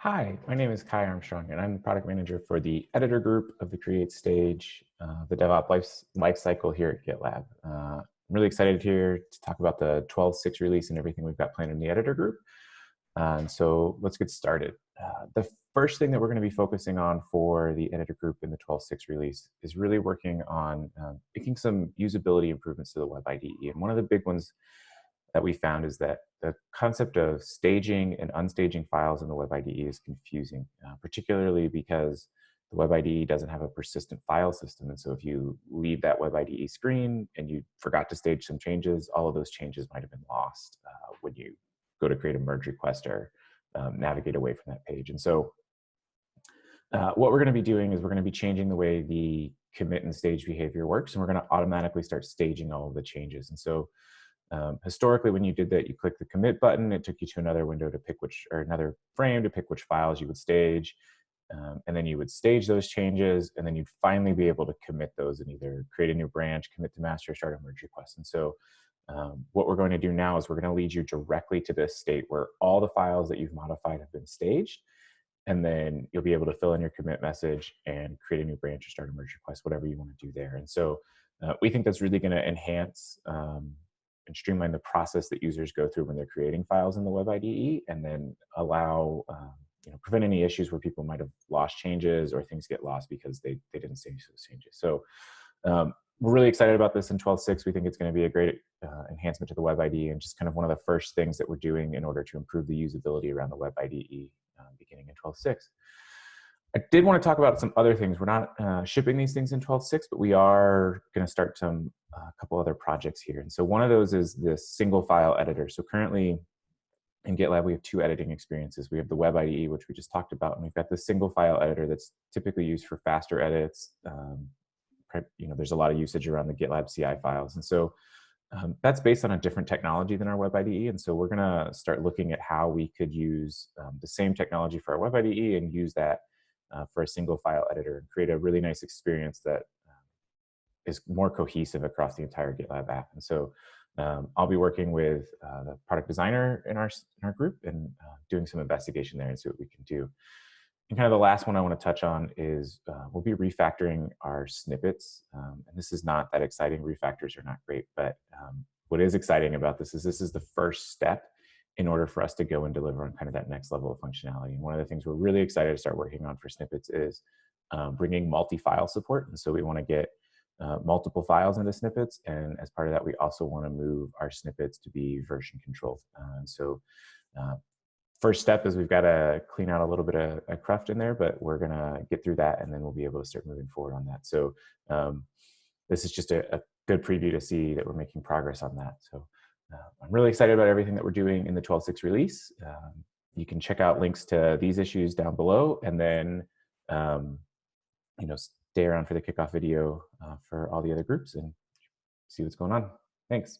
Hi, my name is Kai Armstrong, and I'm the product manager for the editor group of the Create stage, the DevOps lifecycle here at GitLab. I'm really excited here to talk about the 12.6 release and everything we've got planned in the editor group. And so let's get started. The first thing that we're going to be focusing on for the editor group in the 12.6 release is really working on making some usability improvements to the Web Ide. And one of the big ones that we found is that the concept of staging and unstaging files in the Web Ide is confusing, particularly because the Web Ide doesn't have a persistent file system. And so if you leave that Web Ide screen and you forgot to stage some changes, all of those changes might have been lost when you go to create a merge request or navigate away from that page. And so what we're going to be doing is we're going to be changing the way the commit and stage behavior works, and we're going to automatically start staging all of the changes. And so historically, when you did that, you click the commit button, it took you to another window to pick which, or another frame to pick which files you would stage. And then you would stage those changes, and then you'd finally be able to commit those and either create a new branch, commit to master, or start a merge request. And so what we're going to do now is we're going to lead you directly to this state where all the files that you've modified have been staged. And then you'll be able to fill in your commit message and create a new branch or start a merge request, whatever you want to do there. And so we think that's really going to enhance and streamline the process that users go through when they're creating files in the Web Ide, and then allow, prevent any issues where people might have lost changes or things get lost because they didn't stage those changes. So we're really excited about this in 12.6. We think it's going to be a great enhancement to the Web Ide and just kind of one of the first things that we're doing in order to improve the usability around the Web Ide beginning in 12.6. I did want to talk about some other things. We're not shipping these things in 12.6, but we are going to start a couple other projects here. And so one of those is this single file editor. So currently in GitLab, we have two editing experiences. We have the Web Ide, which we just talked about, and we've got this single file editor that's typically used for faster edits. There's a lot of usage around the GitLab CI files. And so that's based on a different technology than our Web Ide. And so we're going to start looking at how we could use the same technology for our Web Ide and use that for a single file editor and create a really nice experience that is more cohesive across the entire GitLab app. And so I'll be working with the product designer in our group and doing some investigation there and see what we can do. And kind of the last one I want to touch on is we'll be refactoring our snippets. And this is not that exciting. Refactors are not great, but what is exciting about this is the first step in order for us to go and deliver on kind of that next level of functionality. And one of the things we're really excited to start working on for snippets is bringing multi-file support. And so we want to get multiple files into snippets. And as part of that, we also want to move our snippets to be version controlled. So first step is we've got to clean out a little bit of cruft in there, but we're going to get through that, and then we'll be able to start moving forward on that. So this is just a good preview to see that we're making progress on that. So I'm really excited about everything that we're doing in the 12.6 release. You can check out links to these issues down below, and then stay around for the kickoff video for all the other groups and see what's going on. Thanks.